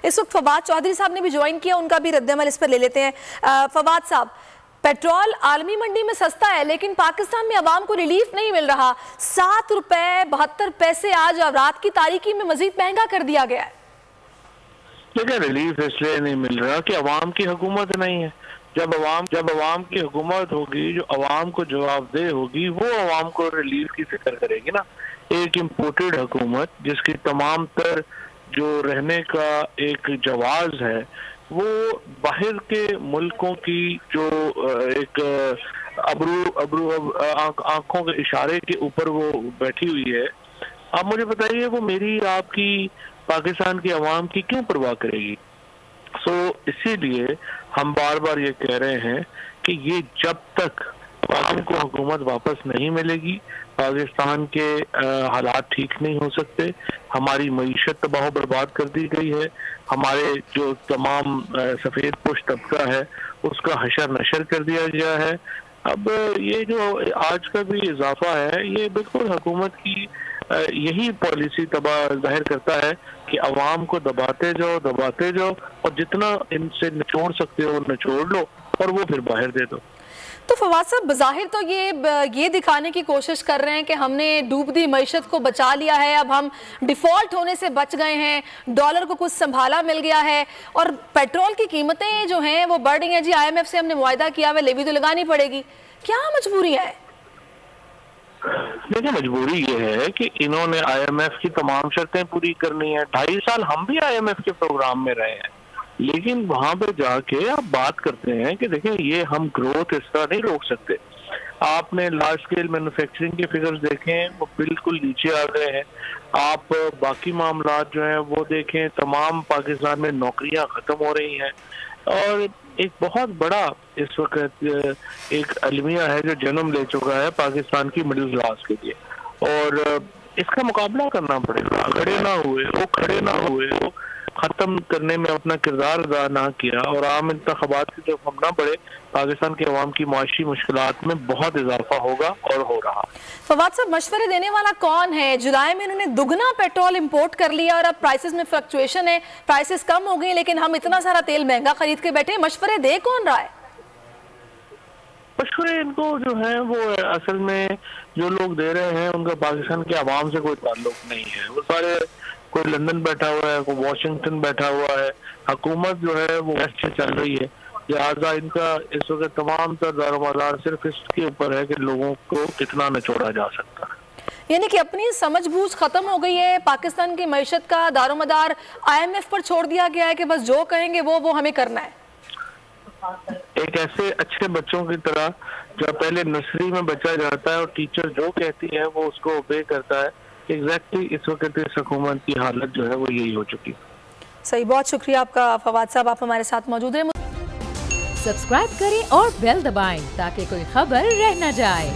इस वक्त फवाद चौधरी साहब ने भी ज्वाइन किया, उनका भी रद्द-ए-अमल इस पर ले लेते हैं। फवाद साहब, पेट्रोल आलमी मंडी में सस्ता है लेकिन पाकिस्तान में आवाम को रिलीफ नहीं मिल रहा। 7 रुपए 72 पैसे आज रात की तारीकी में मजीद महंगा कर दिया गया है। देखिए, रिलीफ इसलिए नहीं मिल रहा कि अवाम की हुकूमत नहीं है। जब अवाम की हुकूमत होगी, जो अवाम को जवाबदेह होगी, वो अवाम को रिलीफ की फिक्र करेगी ना। एक इम्पोर्टेड हुकूमत जिसकी तमाम तर जो रहने का एक जवाज है वो बाहर के मुल्कों की जो एक आंखों के इशारे के ऊपर वो बैठी हुई है, आप मुझे बताइए वो मेरी आपकी पाकिस्तान की अवाम की क्यों परवाह करेगी। इसीलिए हम बार बार ये कह रहे हैं कि ये जब तक अवाम को हुकूमत वापस नहीं मिलेगी, पाकिस्तान के हालात ठीक नहीं हो सकते। हमारी मईशत तबाह बर्बाद कर दी गई है, हमारे जो तमाम सफ़ेद पोश तबका है उसका हशर नशर कर दिया गया है। अब ये जो आज का भी इजाफा है, ये बिल्कुल हुकूमत की यही पॉलिसी जाहिर करता है कि अवाम को दबाते जाओ और जितना इनसे निचोड़ सकते हो निचोड़ लो और वो फिर बाहर दे दो। तो फवाद साहब, बज़ाहिर तो ये दिखाने की कोशिश कर रहे हैं कि हमने डूबती मईशत को बचा लिया है, अब हम डिफ़ॉल्ट होने से बच गए हैं, डॉलर को कुछ संभाला मिल गया है और पेट्रोल की कीमतें जो हैं वो बढ़ रही हैं। जी, IMF से हमने मुआहदा किया हुआ, लेवी तो लगानी पड़ेगी। क्या मजबूरी है? देखिए, मजबूरी ये है कि इन्होंने IMF की तमाम शर्तें पूरी करनी है। 2.5 साल हम भी IMF के प्रोग्राम में रहे हैं, लेकिन वहां पे जाके आप बात करते हैं कि देखें ये हम ग्रोथ इस तरह नहीं रोक सकते। आपने लार्ज स्केल मैन्युफैक्चरिंग के फिगर्स देखें, वो बिल्कुल नीचे आ गए हैं। आप बाकी मामला जो हैं वो देखें, तमाम पाकिस्तान में नौकरियां खत्म हो रही हैं और एक बहुत बड़ा इस वक्त एक अलमिया है जो जन्म ले चुका है पाकिस्तान की मिडिल क्लास के लिए, और इसका मुकाबला करना पड़ेगा। खड़े ना हुए वो खत्म करने में अपना किरदार अदा ना किया और आम इंतखाबात की तरफ हम ना बढ़े, पाकिस्तान के अवाम की माशी मुश्किलात में बहुत इजाफा होगा और हो रहा। फवाद साहब, मशवरे देने वाला कौन है? जुलाई में इन्होंने दुगना पेट्रोल इंपोर्ट कर लिया और अब प्राइसेस में फ्लक्चुएशन है, प्राइसेस कम हो गई लेकिन हम इतना सारा तेल महंगा खरीद के बैठे। मशवरे दे कौन रहा है? मशवरे इनको जो है वो असल में जो लोग दे रहे हैं उनका पाकिस्तान के अवाम से कोई ताल्लुक नहीं है। वो सारे, कोई लंदन बैठा हुआ है, कोई वॉशिंगटन बैठा हुआ है, हुकूमत जो है वो वेस्ट से चल रही है, लिहाजा इनका इस वक्त तमाम तर दारोमदार सिर्फ इसके ऊपर है कि लोगों को कितना निचोड़ा जा सकता है। यानी कि अपनी समझबूझ खत्म हो गई है, पाकिस्तान की मईशत का दारोमदार IMF पर छोड़ दिया गया है कि बस जो कहेंगे वो हमें करना है। एक ऐसे अच्छे बच्चों की तरह जो पहले नर्सरी में बच्चा जाता है और टीचर जो कहती है वो उसको ओबे करता है, एग्जैक्टली इस वक्त इस हुकूमत की हालत जो है वो यही हो चुकी। सही, बहुत शुक्रिया आपका फवाद साहब, आप हमारे साथ मौजूद रहे। सब्सक्राइब करें और बेल दबाएं ताकि कोई खबर रह न जाए।